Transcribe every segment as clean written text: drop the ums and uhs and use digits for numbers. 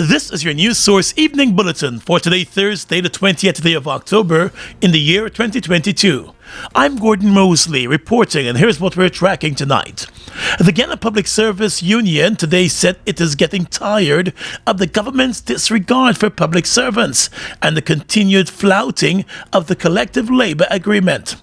This is your News Source Evening Bulletin for today, Thursday, the 20th day of October in the year 2022. I'm Gordon Mosley reporting, and here's what we're tracking tonight. The Guyana Public Service Union today said it is getting tired of the government's disregard for public servants and the continued flouting of the collective labor agreement.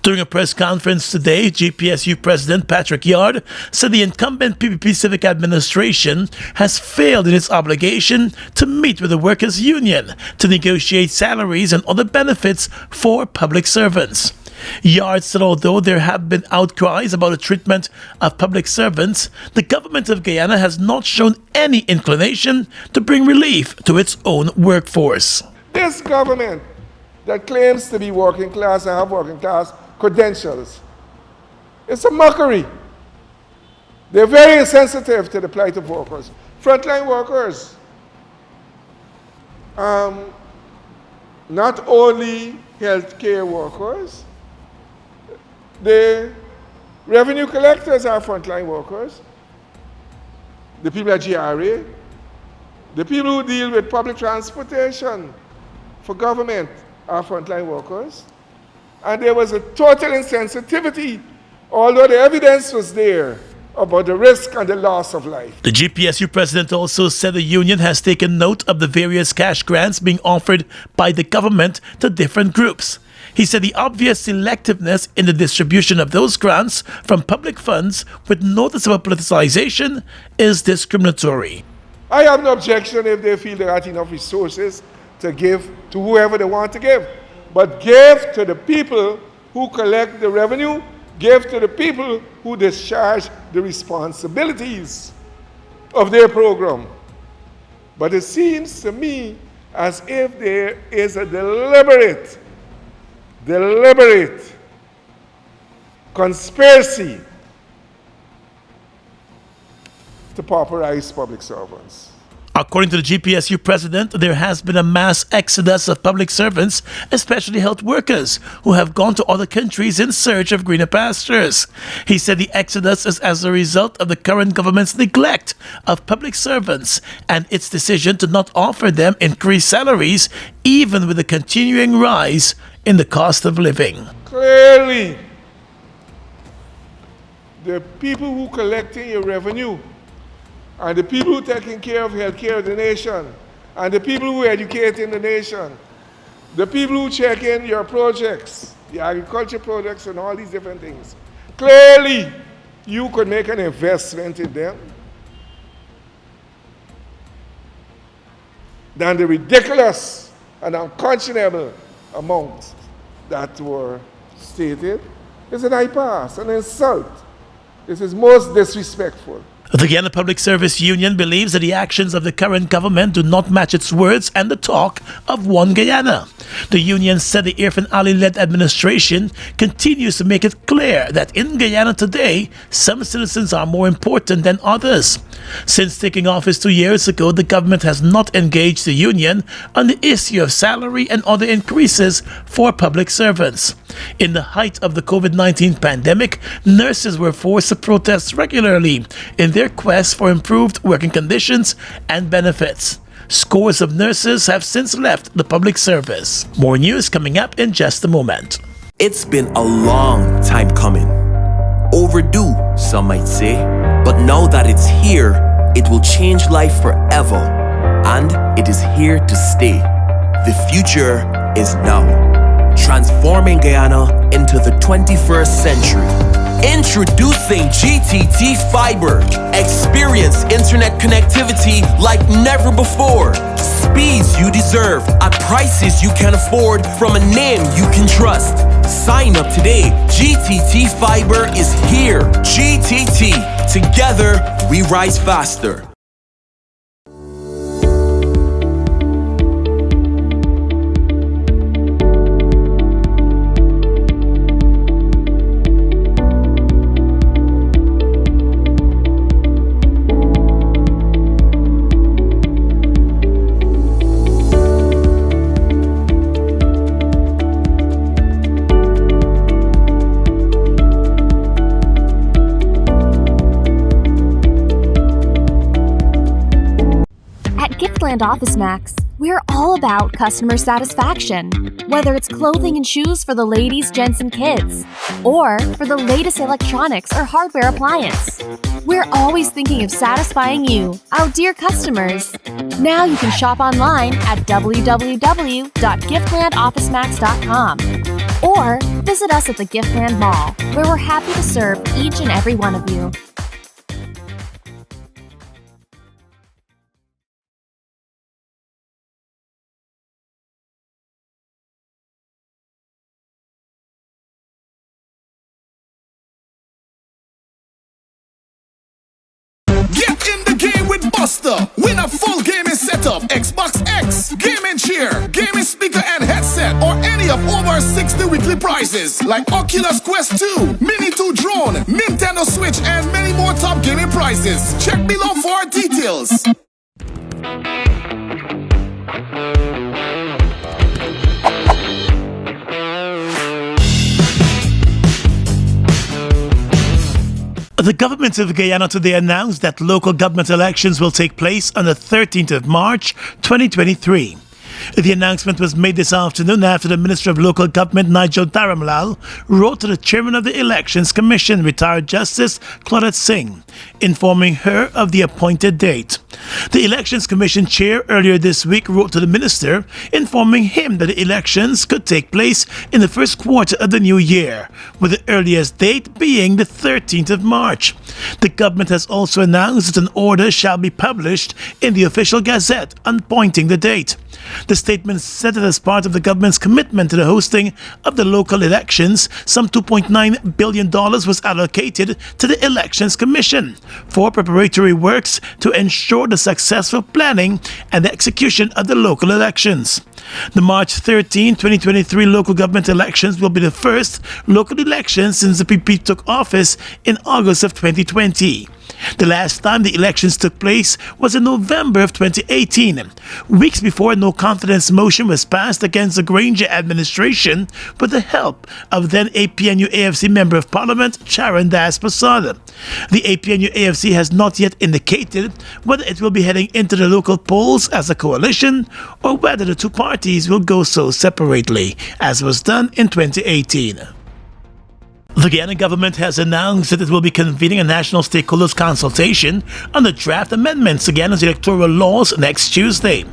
During a press conference today, GPSU President Patrick Yard said the incumbent PPP Civic Administration has failed in its obligation to meet with the workers' union to negotiate salaries and other benefits for public servants. Yard said although there have been outcries about the treatment of public servants, the government of Guyana has not shown any inclination to bring relief to its own workforce. This government that claims to be working class and have working class credentials, it's a mockery. They're very insensitive to the plight of workers, frontline workers. Not only healthcare workers, the revenue collectors are frontline workers, the people at GRA, the people who deal with public transportation for government are frontline workers. And there was a total insensitivity, although the evidence was there, about the risk and the loss of life. The GPSU president also said the union has taken note of the various cash grants being offered by the government to different groups. He said the obvious selectiveness in the distribution of those grants from public funds with noticeable politicization is discriminatory. I have no objection if they feel there aren't enough resources to give to whoever they want to give. But give to the people who collect the revenue, give to the people who discharge the responsibilities of their program. But it seems to me as if there is a deliberate conspiracy to pauperize public servants. According to the GPSU president, there has been a mass exodus of public servants, especially health workers, who have gone to other countries in search of greener pastures. He said the exodus is as a result of the current government's neglect of public servants and its decision to not offer them increased salaries, even with the continuing rise in the cost of living. Clearly, the people who collecting your revenue and the people who taking care of health care of the nation, and the people who educating the nation, the people who check in your projects, the agriculture projects and all these different things. Clearly, you could make an investment in them than the ridiculous and unconscionable amounts that were stated. It's an bypass, an insult. This is most disrespectful. The Guyana Public Service Union believes that the actions of the current government do not match its words and the talk of one Guyana. The union said the Irfan Ali-led administration continues to make it clear that in Guyana today, some citizens are more important than others. Since taking office 2 years ago, the government has not engaged the union on the issue of salary and other increases for public servants. In the height of the COVID-19 pandemic, nurses were forced to protest regularly in their quest for improved working conditions and benefits. Scores of nurses have since left the public service. More news coming up in just a moment. It's been a long time coming. Overdue, some might say. But now that it's here, it will change life forever. And it is here to stay. The future is now. Transforming Guyana into the 21st century. Introducing GTT Fiber. Experience internet connectivity like never before. Speeds you deserve at prices you can afford from a name you can trust. Sign up today. GTT Fiber is here. GTT. Together, we rise faster. Giftland Office Max, we're all about customer satisfaction. Whether it's clothing and shoes for the ladies, gents, and kids, or for the latest electronics or hardware appliance, we're always thinking of satisfying you, our dear customers. Now you can shop online at www.giftlandofficemax.com or visit us at the Giftland Mall, where we're happy to serve each and every one of you. Get in the game with Buster. Win a full gaming setup, Xbox X, gaming chair, gaming speaker and headset, or any of over 60 weekly prizes like Oculus Quest 2, Mini 2 drone, Nintendo Switch, and many more top gaming prizes. Check below for details. The government of Guyana today announced that local government elections will take place on the 13th of March, 2023. The announcement was made this afternoon after the Minister of Local Government, Nigel Dharamlal, wrote to the Chairman of the Elections Commission, retired Justice Claudette Singh, informing her of the appointed date. The Elections Commission chair earlier this week wrote to the minister, informing him that the elections could take place in the first quarter of the new year, with the earliest date being the 13th of March. The government has also announced that an order shall be published in the official gazette appointing the date. The statement said that as part of the government's commitment to the hosting of the local elections, some $2.9 billion was allocated to the Elections Commission for preparatory works to ensure the successful planning and execution of the local elections. The March 13, 2023 local government elections will be the first local elections since the PP took office in August of 2020. The last time the elections took place was in November of 2018, weeks before a no-confidence motion was passed against the Granger administration with the help of then APNU-AFC Member of Parliament Sharon Das-Pasada. The APNU-AFC has not yet indicated whether it will be heading into the local polls as a coalition or whether the two parties will go so separately, as was done in 2018. The Guyana government has announced that it will be convening a national stakeholders consultation on the draft amendments to Guyana's electoral laws next Tuesday.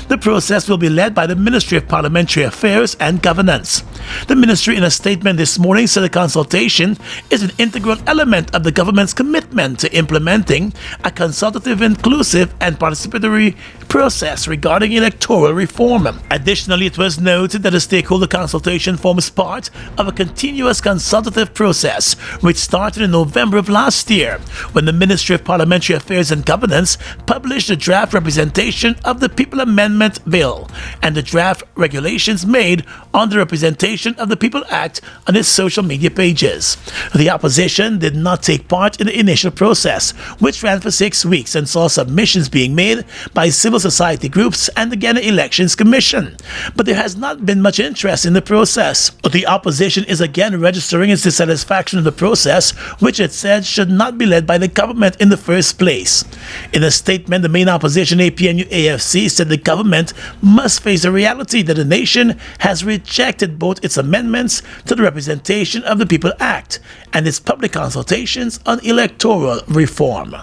The process will be led by the Ministry of Parliamentary Affairs and Governance. The ministry, in a statement this morning, said the consultation is an integral element of the government's commitment to implementing a consultative, inclusive, and participatory process regarding electoral reform. Additionally, it was noted that the stakeholder consultation forms part of a continuous consultative process which started in November of last year when the Ministry of Parliamentary Affairs and Governance published the draft representation of the People Amendment Bill and the draft regulations made on the Representation of the People Act on its social media pages. The opposition did not take part in the initial process, which ran for 6 weeks and saw submissions being made by civil society groups and the Guyana Elections Commission. But there has not been much interest in the process. The opposition is again registering its dissatisfaction with the process, which it said should not be led by the government in the first place. In a statement, the main opposition, APNU-AFC, said the government must face the reality that the nation has rejected both its amendments to the Representation of the People Act and its public consultations on electoral reform.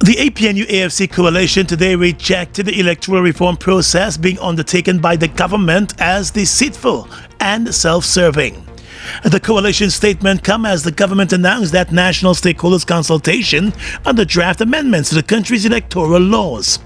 The APNU-AFC coalition today rejected the electoral reform process being undertaken by the government as deceitful and self-serving. The coalition statement comes as the government announced that national stakeholders consultation on the draft amendments to the country's electoral laws.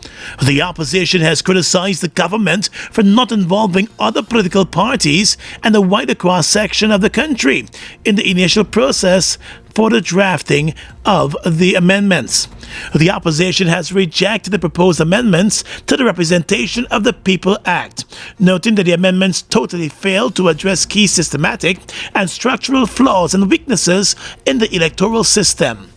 The opposition has criticized the government for not involving other political parties and a wider cross-section of the country in the initial process for the drafting of the amendments. The opposition has rejected the proposed amendments to the Representation of the People Act, noting that the amendments totally fail to address key systematic and structural flaws and weaknesses in the electoral system.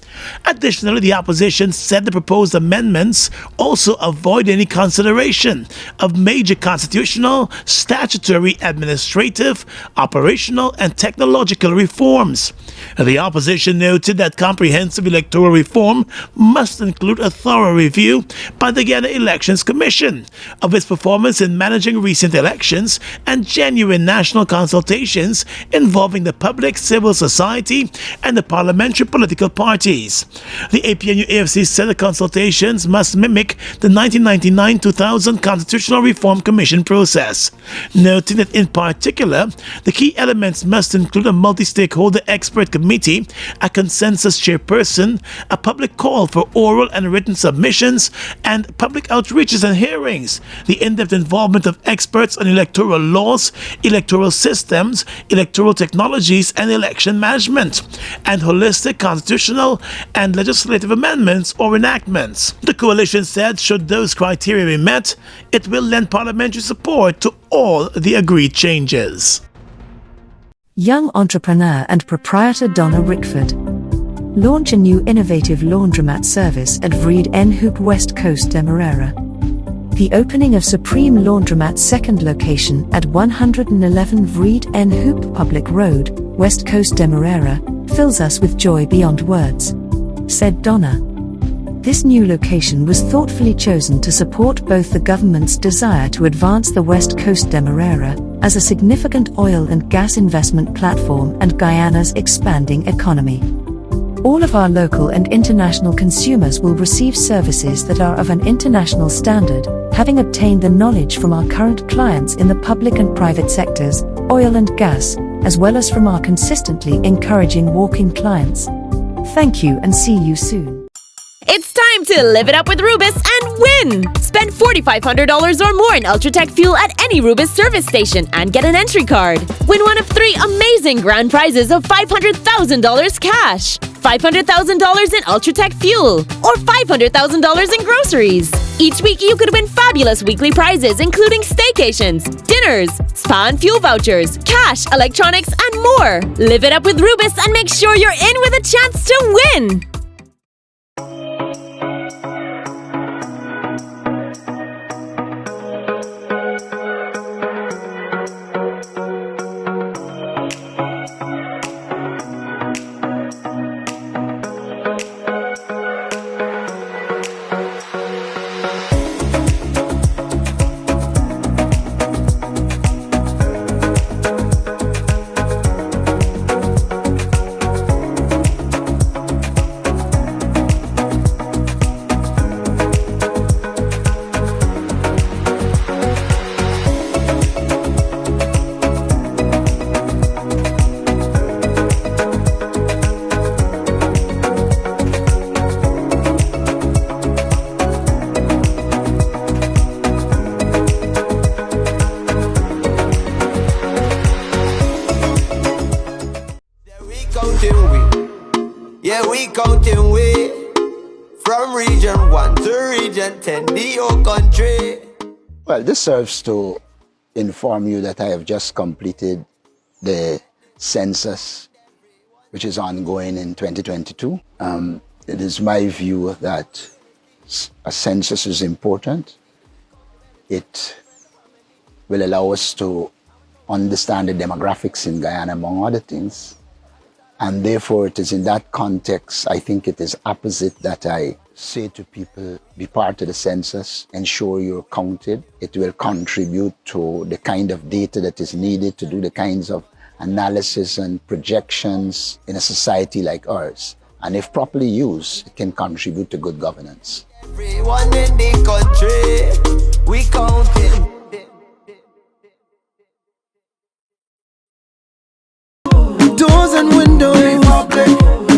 Additionally, the opposition said the proposed amendments also avoid any consideration of major constitutional, statutory, administrative, operational, and technological reforms. The opposition noted that comprehensive electoral reform must include a thorough review by the Guyana Elections Commission of its performance in managing recent elections and genuine national consultations involving the public, civil society, and the parliamentary political parties. The APNU-AFC said the consultations must mimic the 1999-2000 Constitutional Reform Commission process, noting that in particular, the key elements must include a multi-stakeholder expert committee, a consensus chairperson, a public call for oral and written submissions, and public outreaches and hearings, the in-depth involvement of experts on electoral laws, electoral systems, electoral technologies, and election management, and holistic constitutional and legislative amendments or enactments. The coalition said should those criteria be met, it will lend parliamentary support to all the agreed changes. Young entrepreneur and proprietor Donna Rickford launch a new innovative laundromat service at Vreed N. Hoop, West Coast, Demerara. The opening of Supreme Laundromat's second location at 111 Vreed N. Hoop Public Road, West Coast, Demerara, fills us with joy beyond words, said Donna. This new location was thoughtfully chosen to support both the government's desire to advance the West Coast Demerara as a significant oil and gas investment platform and Guyana's expanding economy. All of our local and international consumers will receive services that are of an international standard, having obtained the knowledge from our current clients in the public and private sectors, oil and gas, as well as from our consistently encouraging walk-in clients. Thank you and see you soon. It's time to live it up with Rubis and win! Spend $4,500 or more in Ultratech fuel at any Rubis service station and get an entry card. Win one of 3 amazing grand prizes of $500,000 cash, $500,000 in Ultratech fuel, or $500,000 in groceries. Each week you could win fabulous weekly prizes including staycations, dinners, spa and fuel vouchers, cash, electronics, and more. Live it up with Rubis and make sure you're in with a chance to win! counting way from region 1 to region 10, the whole country. Well, this serves to inform you that I have just completed the census, which is ongoing in 2022. It is my view that a census is important. It will allow us to understand the demographics in Guyana, among other things. And therefore, it is in that context, I think it is opposite that I say to people, be part of the census, ensure you're counted. It will contribute to the kind of data that is needed to do the kinds of analysis and projections in a society like ours. And if properly used, it can contribute to good governance. Everyone in the country, we counting. Doors and windows, Republic.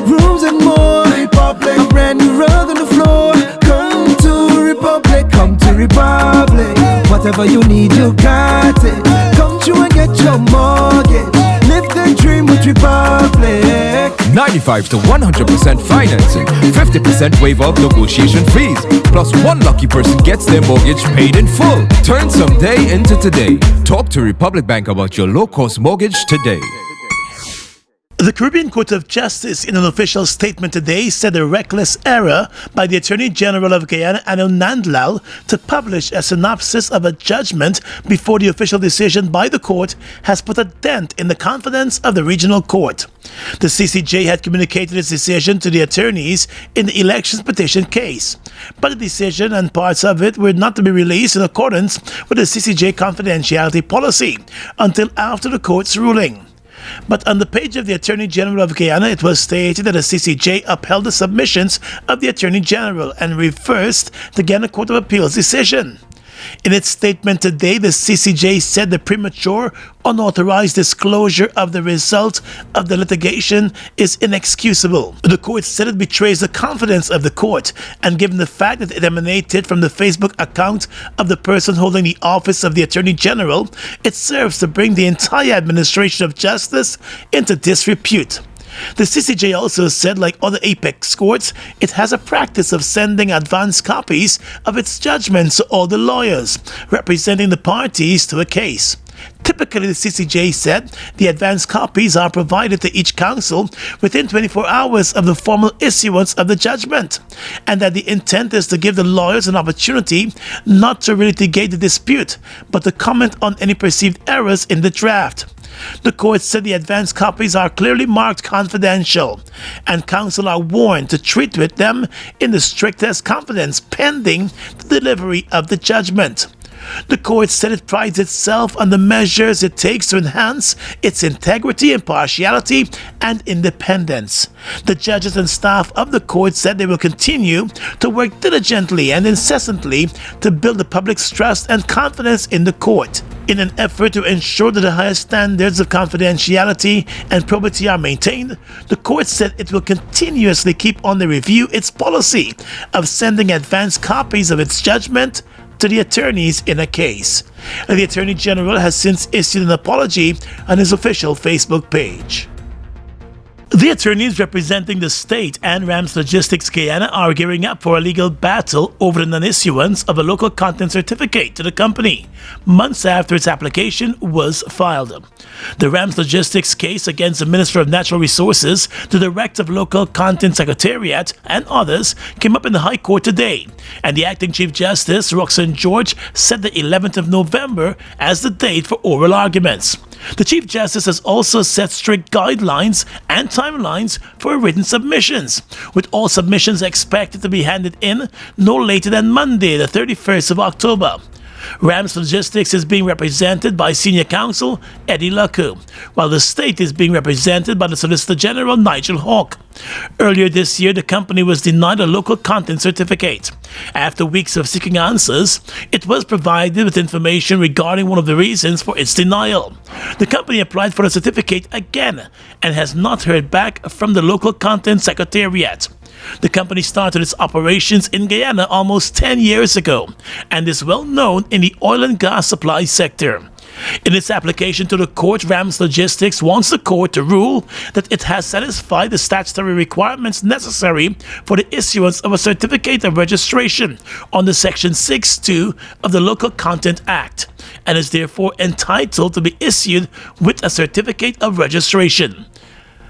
Rooms and more, Republic. A brand new rug on the floor. Come to Republic, come to Republic. Whatever you need, you got it. Come through and get your mortgage. Live the dream with Republic. 95 to 100% financing, 50% waiver of negotiation fees, plus one lucky person gets their mortgage paid in full. Turn someday into today. Talk to Republic Bank about your low-cost mortgage today. The Caribbean Court of Justice, in an official statement today, said a reckless error by the Attorney General of Guyana, Anu Nandlal, to publish a synopsis of a judgment before the official decision by the court has put a dent in the confidence of the regional court. The CCJ had communicated its decision to the attorneys in the elections petition case, but the decision and parts of it were not to be released in accordance with the CCJ confidentiality policy until after the court's ruling. But on the page of the Attorney General of Guyana, it was stated that the CCJ upheld the submissions of the Attorney General and reversed the Guyana Court of Appeal's decision. In its statement today, the CCJ said the premature, unauthorized disclosure of the result of the litigation is inexcusable. The court said it betrays the confidence of the court, and given the fact that it emanated from the Facebook account of the person holding the office of the Attorney General, it serves to bring the entire administration of justice into disrepute. The CCJ also said, like other apex courts, it has a practice of sending advance copies of its judgments to all the lawyers representing the parties to a case. Typically, the CCJ said the advance copies are provided to each counsel within 24 hours of the formal issuance of the judgment, and that the intent is to give the lawyers an opportunity not to litigate the dispute, but to comment on any perceived errors in the draft. The court said the advance copies are clearly marked confidential, and counsel are warned to treat with them in the strictest confidence pending the delivery of the judgment. The court said it prides itself on the measures it takes to enhance its integrity, impartiality, and independence. The judges and staff of the court said they will continue to work diligently and incessantly to build the public's trust and confidence in the court. In an effort to ensure that the highest standards of confidentiality and probity are maintained, the court said it will continuously keep on the review its policy of sending advance copies of its judgment to the attorneys in a case. The Attorney General has since issued an apology on his official Facebook page. The attorneys representing the state and Rams Logistics Guyana are gearing up for a legal battle over the non-issuance of a local content certificate to the company, months after its application was filed. The Rams Logistics case against the Minister of Natural Resources, the Director of Local Content Secretariat, and others came up in the High Court today, and the Acting Chief Justice, Roxanne George, set the 11th of November as the date for oral arguments. The Chief Justice has also set strict guidelines and timelines for written submissions, with all submissions expected to be handed in no later than Monday, the 31st of October. Rams Logistics is being represented by Senior Counsel Eddie Lucco, while the state is being represented by the Solicitor General Nigel Hawke. Earlier this year, the company was denied a local content certificate. After weeks of seeking answers, it was provided with information regarding one of the reasons for its denial. The company applied for the certificate again and has not heard back from the local content secretariat. The company started its operations in Guyana almost 10 years ago and is well known in the oil and gas supply sector. In its application to the court, Rams Logistics wants the court to rule that it has satisfied the statutory requirements necessary for the issuance of a certificate of registration under Section 6.2 of the Local Content Act, and is therefore entitled to be issued with a certificate of registration.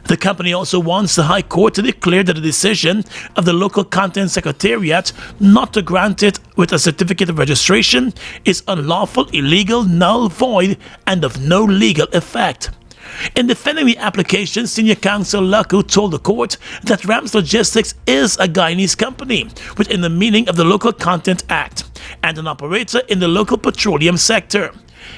The company also wants the High Court to declare that the decision of the Local Content Secretariat not to grant it with a certificate of registration is unlawful, illegal, null, void, and of no legal effect. In defending the application, Senior Counsel Lucco told the court that Rams Logistics is a Guyanese company within the meaning of the Local Content Act and an operator in the local petroleum sector.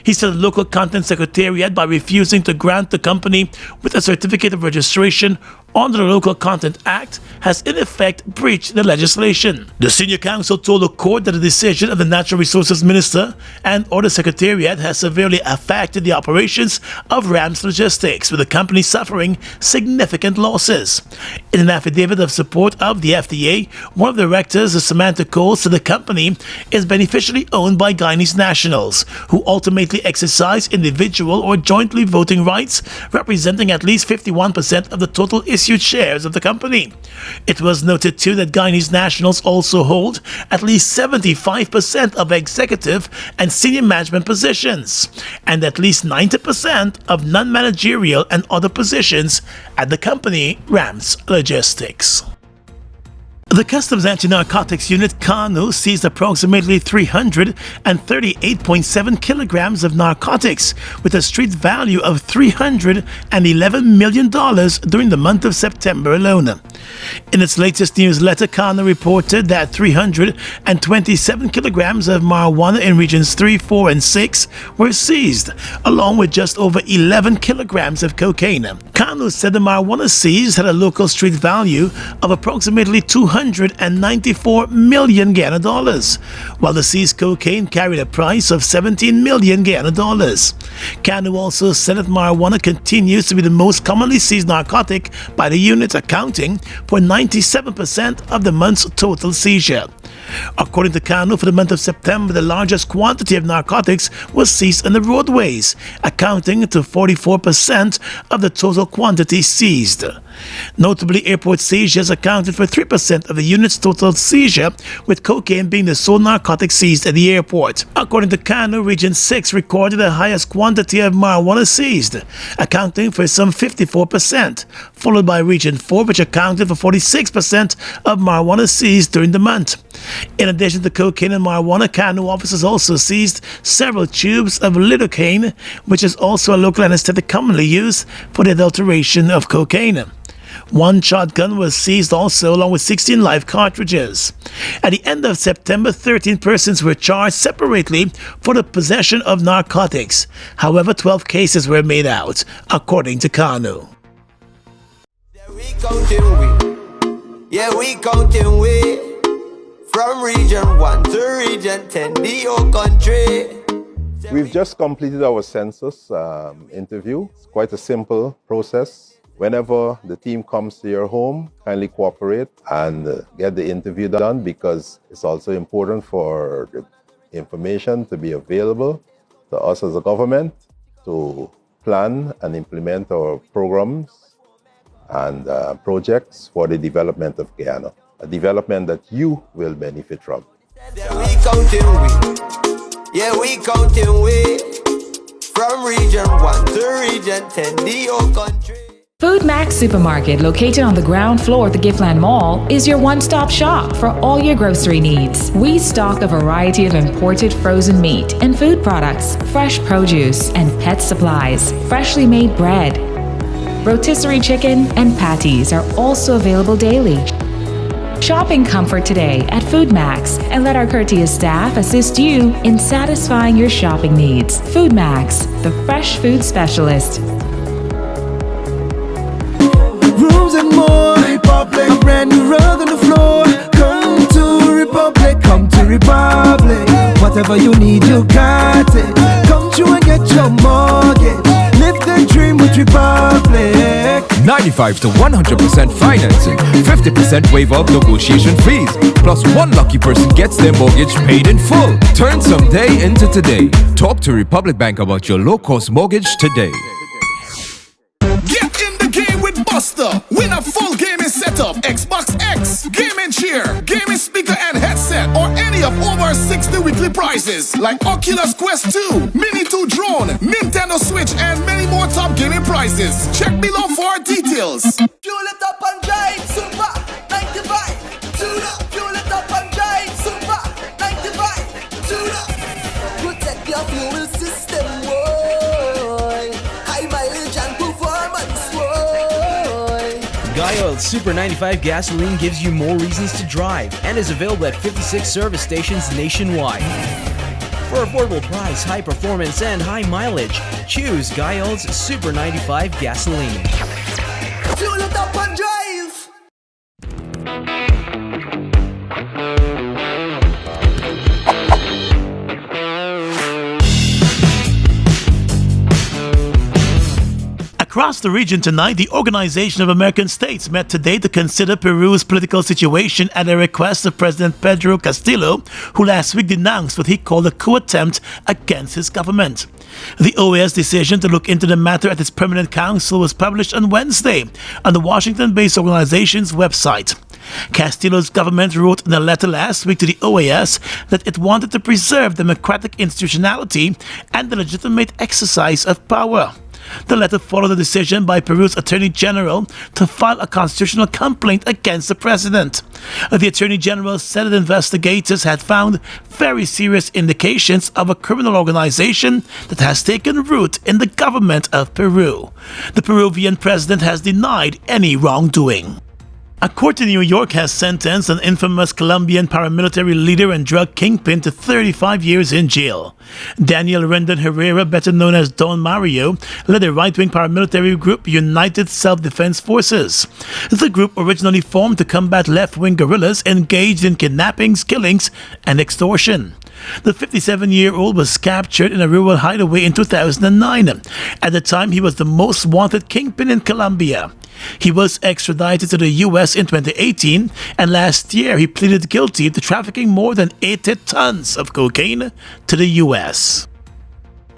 He said the Local Content Secretariat, by refusing to grant the company with a certificate of registration under the Local Content Act, has in effect breached the legislation. The senior counsel told the court that the decision of the Natural Resources Minister and or the Secretariat has severely affected the operations of Rams Logistics, with the company suffering significant losses. In an affidavit of support of the FDA, one of the directors, Samantha Cole, said the company is beneficially owned by Guyanese nationals who ultimately exercise individual or jointly voting rights, representing at least 51% of the total issued shares of the company. It was noted too that Guyanese nationals also hold at least 75% of executive and senior management positions, and at least 90% of non-managerial and other positions at the company Rams Logistics. The Customs Anti-Narcotics Unit KANU seized approximately 338.7 kilograms of narcotics with a street value of $311 million during the month of September alone. In its latest newsletter, KANU reported that 327 kilograms of marijuana in regions 3, 4, and 6 were seized, along with just over 11 kilograms of cocaine. KANU said the marijuana seized had a local street value of approximately 294 million Guyana dollars, while the seized cocaine carried a price of 17 million Guyana dollars. KANU also said that marijuana continues to be the most commonly seized narcotic by the unit, accounting for 97% of the month's total seizure. According to KANU, for the month of September, the largest quantity of narcotics was seized on the roadways, accounting to 44% of the total quantity seized. Notably, airport seizures accounted for 3% of the unit's total seizure, with cocaine being the sole narcotic seized at the airport. According to KANU, Region 6 recorded the highest quantity of marijuana seized, accounting for some 54%, followed by Region 4, which accounted for 46% of marijuana seized during the month. In addition to cocaine and marijuana, KANU officers also seized several tubes of lidocaine, which is also a local anesthetic commonly used for the adulteration of cocaine. One shotgun was seized also, along with 16 live cartridges. At the end of September, 13 persons were charged separately for the possession of narcotics. However, 12 cases were made out, according to KANU. Yeah, we counting we from region 1 to region 10, the whole country. We've just completed our census interview. It's quite a simple process. Whenever the team comes to your home, kindly cooperate and get the interview done, because it's also important for the information to be available to us as a government to plan and implement our programs and projects for the development of Guyana, a development that you will benefit from. Yeah, we counting we from region 1 to region 10, the whole country. Food Max Supermarket, located on the ground floor of the Giftland Mall, is your one-stop shop for all your grocery needs. We stock a variety of imported frozen meat and food products, fresh produce, and pet supplies, freshly made bread. Rotisserie chicken and patties are also available daily. Shop in comfort today at Food Max and let our courteous staff assist you in satisfying your shopping needs. Food Max, the fresh food specialist. Rooms and more, Republic, a brand new rug on the floor. Come to Republic, come to Republic. Whatever you need, you got it. Come through and get your mortgage. Live the dream with Republic. 95 to 100% financing, 50% waiver of negotiation fees, plus one lucky person gets their mortgage paid in full. Turn someday into today. Talk to Republic Bank about your low-cost mortgage today. Get in the game with Buster. Win a full gaming setup, Xbox X, gaming chair, gaming speaker and headset, or any of over 60 weekly prizes like Oculus Quest 2, Mini 2 drone, Nintendo Switch, and many more top gaming prizes. Check below for details. Fuel it up and drive, super 95. Tune up, fuel it up and drive, super 95. Tune up. Protect your fuel system, boy. High mileage and performance, boy. Guyoil Super 95 gasoline gives you more reasons to drive and is available at 56 service stations nationwide. For affordable price, high performance, and high mileage, choose Guyoil's Super 95 gasoline. Fuel it up and drive. Across the region tonight, the Organization of American States met today to consider Peru's political situation at a request of President Pedro Castillo, who last week denounced what he called a coup attempt against his government. The OAS decision to look into the matter at its permanent council was published on Wednesday on the Washington-based organization's website. Castillo's government wrote in a letter last week to the OAS that it wanted to preserve democratic institutionality and the legitimate exercise of power. The letter followed a decision by Peru's Attorney General to file a constitutional complaint against the president. The Attorney General said that investigators had found very serious indications of a criminal organization that has taken root in the government of Peru. The Peruvian president has denied any wrongdoing. A court in New York has sentenced an infamous Colombian paramilitary leader and drug kingpin to 35 years in jail. Daniel Rendon Herrera, better known as Don Mario, led a right-wing paramilitary group, United Self-Defense Forces. The group originally formed to combat left-wing guerrillas engaged in kidnappings, killings, and extortion. The 57-year-old was captured in a rural hideaway in 2009. At the time, he was the most wanted kingpin in Colombia. He was extradited to the U.S. in 2018, and last year he pleaded guilty to trafficking more than 80 tons of cocaine to the U.S.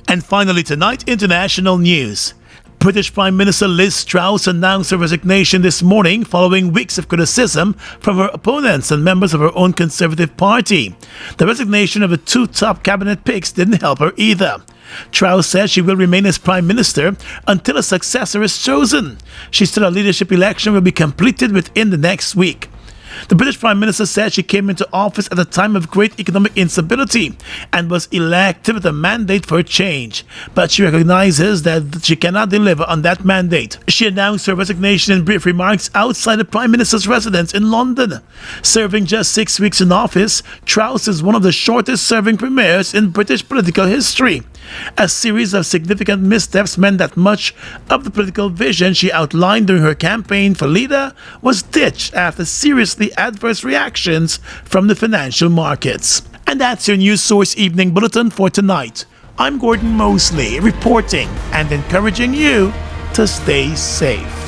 And finally tonight, international news. British Prime Minister Liz Truss announced her resignation this morning following weeks of criticism from her opponents and members of her own Conservative Party. The resignation of the two top cabinet picks didn't help her either. Truss says she will remain as Prime Minister until a successor is chosen. She said a leadership election will be completed within the next week. The British Prime Minister said she came into office at a time of great economic instability and was elected with a mandate for change, but she recognizes that she cannot deliver on that mandate. She announced her resignation in brief remarks outside the Prime Minister's residence in London. Serving just 6 weeks in office, Truss is one of the shortest-serving premiers in British political history. A series of significant missteps meant that much of the political vision she outlined during her campaign for leader was ditched after seriously adverse reactions from the financial markets. And that's your News Source Evening Bulletin for tonight. I'm Gordon Mosley, reporting and encouraging you to stay safe.